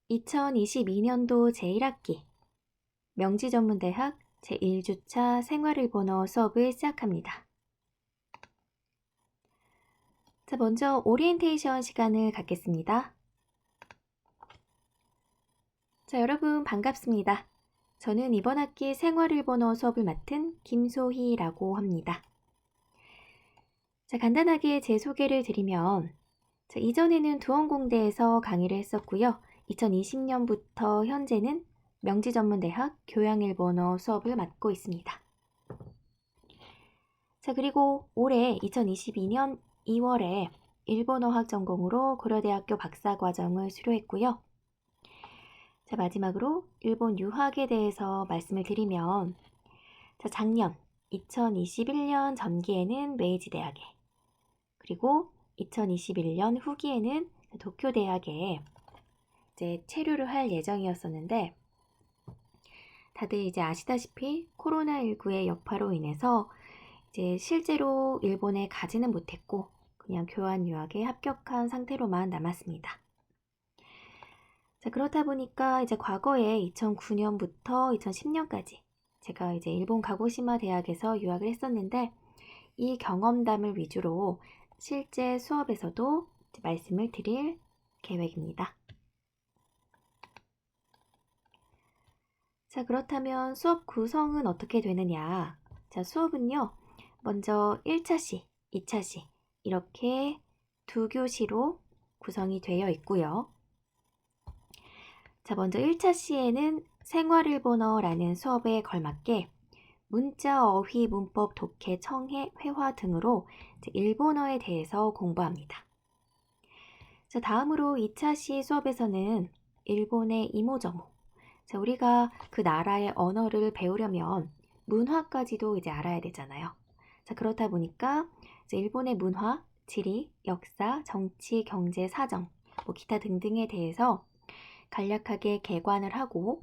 2022년도 제1학기 명지전문대학 제1주차 생활일본어 수업을 시작합니다. 자, 먼저 오리엔테이션 시간을 갖겠습니다. 자, 여러분 반갑습니다. 저는 이번 학기 생활일본어 수업을 맡은 김소희라고 합니다. 자, 간단하게 제 소개를 드리면 이전에는 두원공대에서 강의를 했었고요. 2020년부터 현재는 명지전문대학 교양일본어 수업을 맡고 있습니다. 자, 그리고 올해 2022년 2월에 일본어학 전공으로 고려대학교 박사과정을 수료했고요. 자, 마지막으로 일본 유학에 대해서 말씀을 드리면 작년 2021년 전기에는 메이지대학에, 그리고 2021년 후기에는 도쿄대학에 이제 체류를 할 예정이었었는데, 다들 이제 아시다시피 코로나19의 여파로 인해서 이제 실제로 일본에 가지는 못했고 그냥 교환 유학에 합격한 상태로만 남았습니다. 자, 그렇다 보니까 이제 과거에 2009년부터 2010년까지 제가 이제 일본 가고시마 대학에서 유학을 했었는데, 이 경험담을 위주로 실제 수업에서도 말씀을 드릴 계획입니다. 자, 그렇다면 수업 구성은 어떻게 되느냐? 자, 수업은요, 먼저 1차시, 2차시 이렇게 두 교시로 구성이 되어 있고요. 자, 먼저 1차시에는 생활일본어라는 수업에 걸맞게 문자, 어휘, 문법, 독해, 청해, 회화 등으로 일본어에 대해서 공부합니다. 자, 다음으로 2차시 수업에서는 일본의 이모저모, 자, 우리가 그 나라의 언어를 배우려면 문화까지도 이제 알아야 되잖아요. 자, 그렇다 보니까 이제 일본의 문화, 지리, 역사, 정치, 경제, 사정, 기타 등등에 대해서 간략하게 개관을 하고,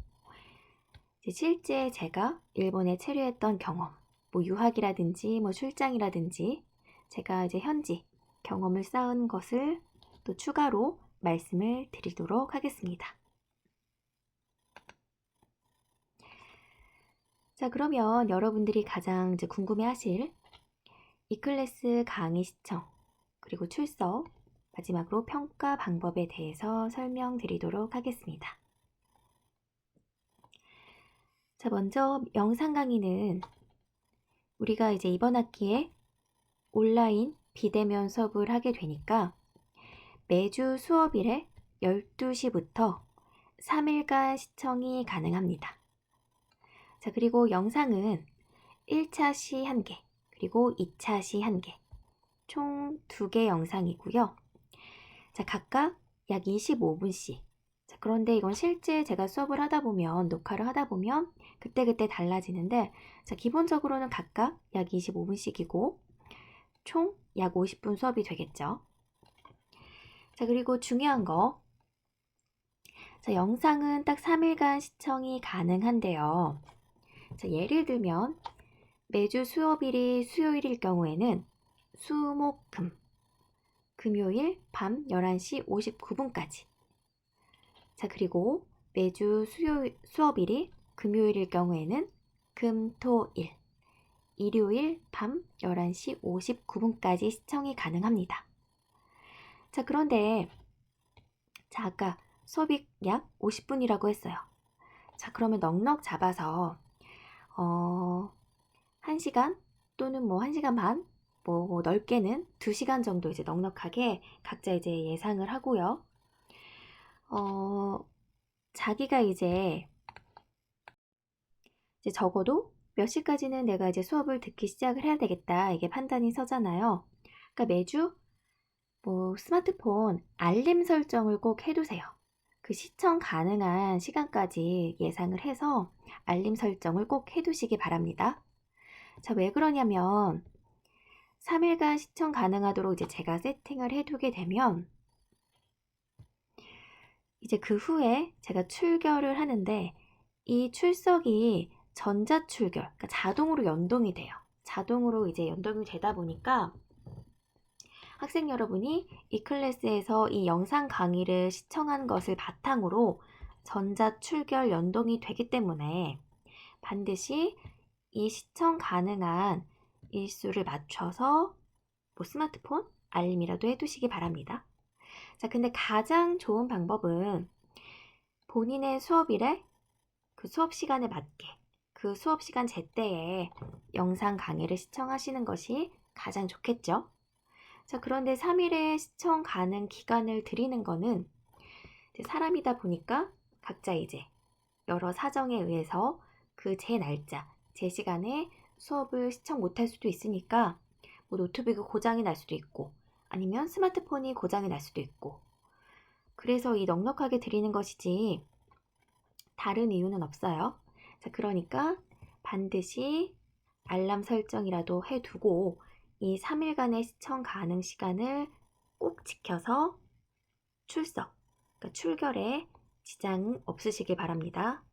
이제 실제 제가 일본에 체류했던 경험, 유학이라든지 출장이라든지 제가 이제 현지 경험을 쌓은 것을 또 추가로 말씀을 드리도록 하겠습니다. 자, 그러면 여러분들이 가장 이제 궁금해하실 이클래스 강의 시청, 그리고 출석, 마지막으로 평가 방법에 대해서 설명드리도록 하겠습니다. 자, 먼저 영상 강의는 우리가 이제 이번 학기에 온라인 비대면 수업을 하게 되니까 매주 수업일에 12시부터 3일간 시청이 가능합니다. 자, 그리고 영상은 1차 시 1개, 그리고 2차 시 1개, 총 2개 영상이고요. 자, 각각 약 25분씩. 자, 그런데 이건 실제 제가 수업을 하다 보면, 녹화를 하다 보면 그때그때 달라지는데, 자, 기본적으로는 각각 약 25분씩이고 총 약 50분 수업이 되겠죠. 자, 그리고 중요한 거, 자, 영상은 딱 3일간 시청이 가능한데요. 자, 예를 들면 매주 수업일이 수요일일 경우에는 수, 목, 금, 금요일 밤 11시 59분까지. 자, 그리고 매주 수업일이 금요일일 경우에는 금, 토, 일, 일요일 밤 11시 59분까지 시청이 가능합니다. 자, 그런데 자, 아까 수업이 약 50분이라고 했어요. 자, 그러면 넉넉 잡아서 1시간 또는 1시간 반, 넓게는 2시간 정도 이제 넉넉하게 각자 이제 예상을 하고요. 자기가 이제 적어도 몇 시까지는 내가 이제 수업을 듣기 시작을 해야 되겠다, 이게 판단이 서잖아요. 그러니까 매주 스마트폰 알림 설정을 꼭 해두세요. 그 시청 가능한 시간까지 예상을 해서 알림 설정을 꼭 해두시기 바랍니다. 자, 왜 그러냐면 3일간 시청 가능하도록 이제 제가 세팅을 해두게 되면 이제 그 후에 제가 출결을 하는데 이 출석이 전자출결, 그러니까 자동으로 연동이 돼요. 자동으로 이제 연동이 되다 보니까 학생 여러분이 이 클래스에서 이 영상 강의를 시청한 것을 바탕으로 전자 출결 연동이 되기 때문에 반드시 이 시청 가능한 일수를 맞춰서 스마트폰 알림이라도 해두시기 바랍니다. 자, 근데 가장 좋은 방법은 본인의 수업일에 그 수업 시간에 맞게 그 수업 시간 제때에 영상 강의를 시청하시는 것이 가장 좋겠죠. 자, 그런데 3일의 시청 가능 기간을 드리는 거는 사람이다 보니까 각자 이제 여러 사정에 의해서 그 제 날짜, 제 시간에 수업을 시청 못할 수도 있으니까 노트북이 고장이 날 수도 있고 아니면 스마트폰이 고장이 날 수도 있고 그래서 이 넉넉하게 드리는 것이지 다른 이유는 없어요. 자, 그러니까 반드시 알람 설정이라도 해두고 이 3일간의 시청 가능 시간을 꼭 지켜서 출석, 그러니까 출결에 지장 없으시길 바랍니다.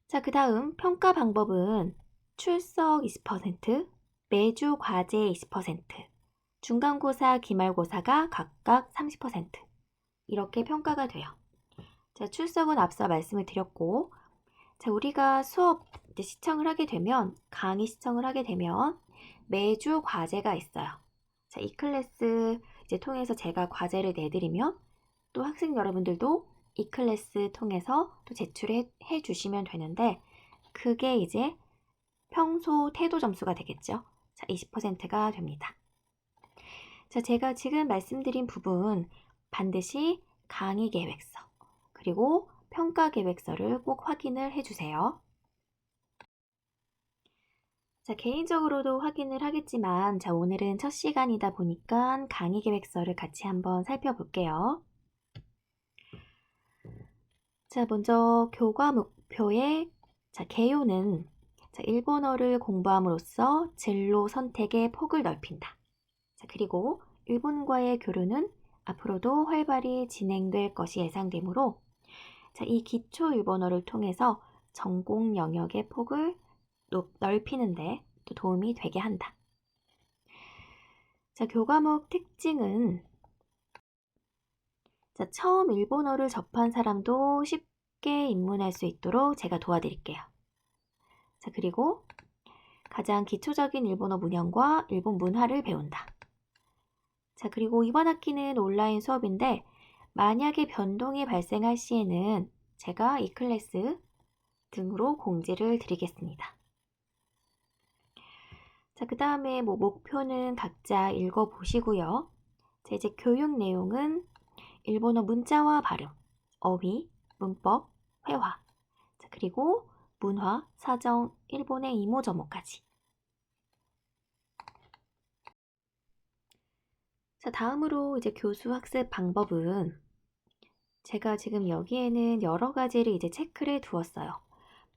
자, 그 다음 평가 방법은 출석 20%, 매주 과제 20%, 중간고사, 기말고사가 각각 30% 이렇게 평가가 돼요. 자, 출석은 앞서 말씀을 드렸고, 자, 우리가 수업 이제 시청을 하게 되면, 강의 시청을 하게 되면 매주 과제가 있어요. 자, 이 클래스 이제 통해서 제가 과제를 내드리면 또 학생 여러분들도 이 클래스 통해서 또 제출해 주시면 되는데 그게 이제 평소 태도 점수가 되겠죠. 자, 20%가 됩니다. 자, 제가 지금 말씀드린 부분 반드시 강의 계획서 그리고 평가 계획서를 꼭 확인을 해주세요. 자, 개인적으로도 확인을 하겠지만 자, 오늘은 첫 시간이다 보니까 강의 계획서를 같이 한번 살펴볼게요. 자, 먼저 교과 목표의 개요는 일본어를 공부함으로써 진로 선택의 폭을 넓힌다. 자, 그리고 일본과의 교류는 앞으로도 활발히 진행될 것이 예상되므로 이 기초 일본어를 통해서 전공 영역의 폭을 넓히는데 또 도움이 되게 한다. 자, 교과목 특징은 처음 일본어를 접한 사람도 쉽게 입문할 수 있도록 제가 도와드릴게요. 자, 그리고 가장 기초적인 일본어 문형과 일본 문화를 배운다. 자, 그리고 이번 학기는 온라인 수업인데 만약에 변동이 발생할 시에는 제가 이 클래스 등으로 공지를 드리겠습니다. 자, 그 다음에 목표는 각자 읽어보시고요. 자, 이제 교육 내용은 일본어 문자와 발음, 어휘, 문법, 회화, 자, 그리고 문화, 사정, 일본의 이모저모까지. 자, 다음으로 이제 교수 학습 방법은 제가 지금 여기에는 여러 가지를 이제 체크를 두었어요.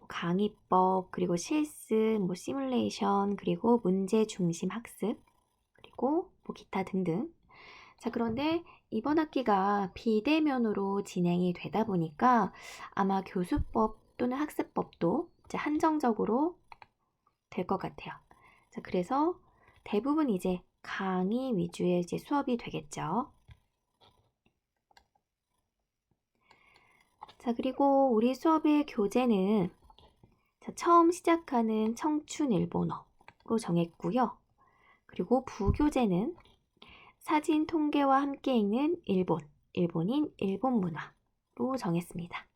강의법, 그리고 실습, 시뮬레이션, 그리고 문제 중심 학습, 그리고 기타 등등. 자, 그런데 이번 학기가 비대면으로 진행이 되다 보니까 아마 교수법 또는 학습법도 이제 한정적으로 될 것 같아요. 자, 그래서 대부분 이제 강의 위주의 이제 수업이 되겠죠. 자, 그리고 우리 수업의 교재는 처음 시작하는 청춘 일본어로 정했고요. 그리고 부교재는 사진 통계와 함께 읽는 일본인 일본 문화로 정했습니다.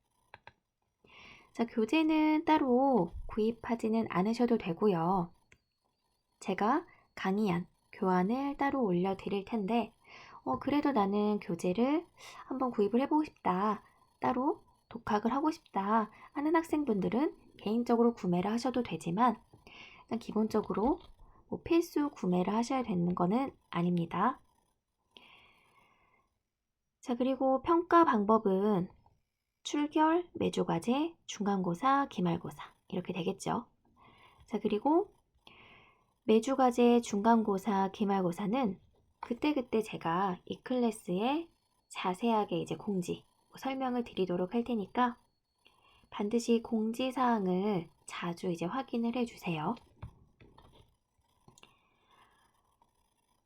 자, 교재는 따로 구입하지는 않으셔도 되고요. 제가 강의안, 교환을 따로 올려드릴 텐데 그래도 나는 교재를 한번 구입을 해보고 싶다. 따로 독학을 하고 싶다 하는 학생분들은 개인적으로 구매를 하셔도 되지만 일단 기본적으로 필수 구매를 하셔야 되는 거는 아닙니다. 자, 그리고 평가 방법은 출결, 매주과제, 중간고사, 기말고사 이렇게 되겠죠. 자, 그리고 매주과제, 중간고사, 기말고사는 그때그때 제가 이 클래스에 자세하게 이제 공지, 설명을 드리도록 할 테니까 반드시 공지사항을 자주 이제 확인을 해주세요.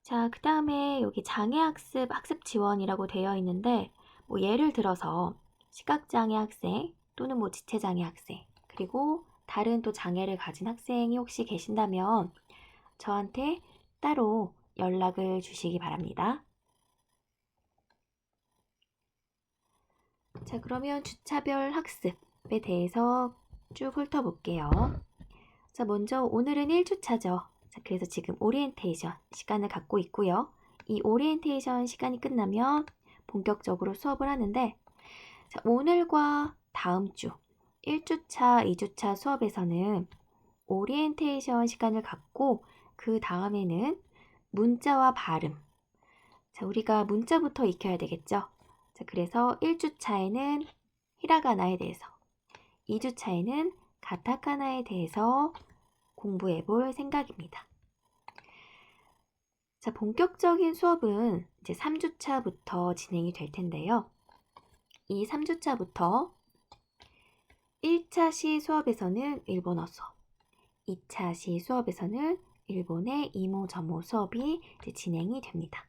자, 그 다음에 여기 장애학습 학습 지원이라고 되어 있는데 예를 들어서 시각장애 학생 또는 지체장애 학생, 그리고 다른 또 장애를 가진 학생이 혹시 계신다면 저한테 따로 연락을 주시기 바랍니다. 자, 그러면 주차별 학습에 대해서 쭉 훑어볼게요. 자, 먼저 오늘은 1주차죠. 자, 그래서 지금 오리엔테이션 시간을 갖고 있고요. 이 오리엔테이션 시간이 끝나면 본격적으로 수업을 하는데, 자, 오늘과 다음 주 1주차, 2주차 수업에서는 오리엔테이션 시간을 갖고 그 다음에는 문자와 발음. 자, 우리가 문자부터 익혀야 되겠죠. 자, 그래서 1주차에는 히라가나에 대해서, 2주차에는 가타카나에 대해서 공부해 볼 생각입니다. 자, 본격적인 수업은 이제 3주차부터 진행이 될 텐데요. 이 3주차부터 1차 시 수업에서는 일본어 수업, 2차 시 수업에서는 일본의 이모저모 수업이 이제 진행이 됩니다.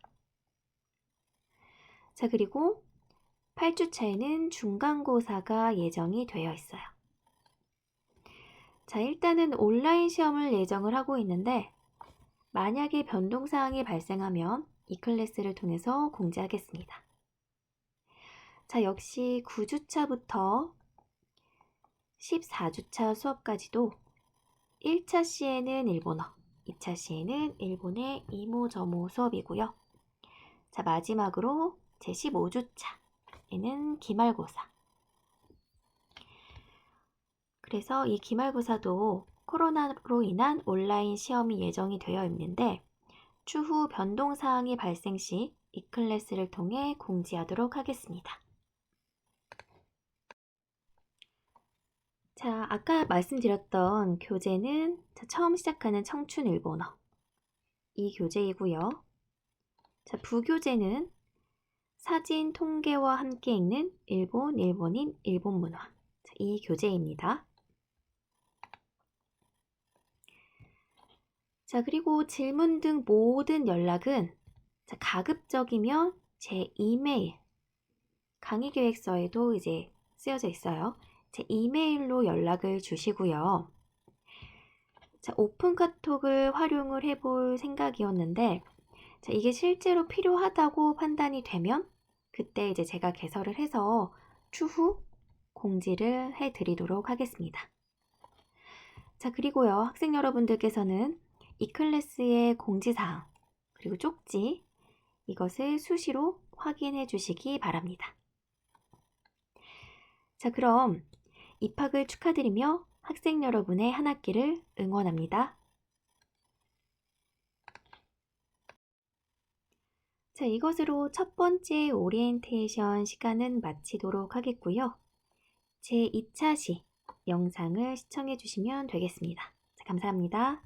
자, 그리고 8주차에는 중간고사가 예정이 되어 있어요. 자, 일단은 온라인 시험을 예정을 하고 있는데 만약에 변동사항이 발생하면 이 클래스를 통해서 공지하겠습니다. 자, 역시 9주차부터 14주차 수업까지도 1차 시에는 일본어, 2차 시에는 일본의 이모저모 수업이고요. 자, 마지막으로 제 15주차에는 기말고사. 그래서 이 기말고사도 코로나로 인한 온라인 시험이 예정이 되어 있는데 추후 변동사항이 발생 시 이 클래스를 통해 공지하도록 하겠습니다. 자, 아까 말씀드렸던 교재는 처음 시작하는 청춘 일본어 이 교재이고요. 자, 부교재는 사진 통계와 함께 읽는 일본, 일본인, 일본 문화. 자, 이 교재입니다. 자, 그리고 질문 등 모든 연락은 가급적이면 제 이메일, 강의계획서에도 이제 쓰여져 있어요. 제 이메일로 연락을 주시고요. 자, 오픈 카톡을 활용을 해볼 생각이었는데, 자, 이게 실제로 필요하다고 판단이 되면 그때 이제 제가 개설을 해서 추후 공지를 해드리도록 하겠습니다. 자, 그리고요, 학생 여러분들께서는 이 클래스의 공지사항, 그리고 쪽지, 이것을 수시로 확인해 주시기 바랍니다. 자, 그럼 입학을 축하드리며 학생 여러분의 한 학기를 응원합니다. 자, 이것으로 첫 번째 오리엔테이션 시간은 마치도록 하겠고요. 제 2차 시 영상을 시청해 주시면 되겠습니다. 자, 감사합니다.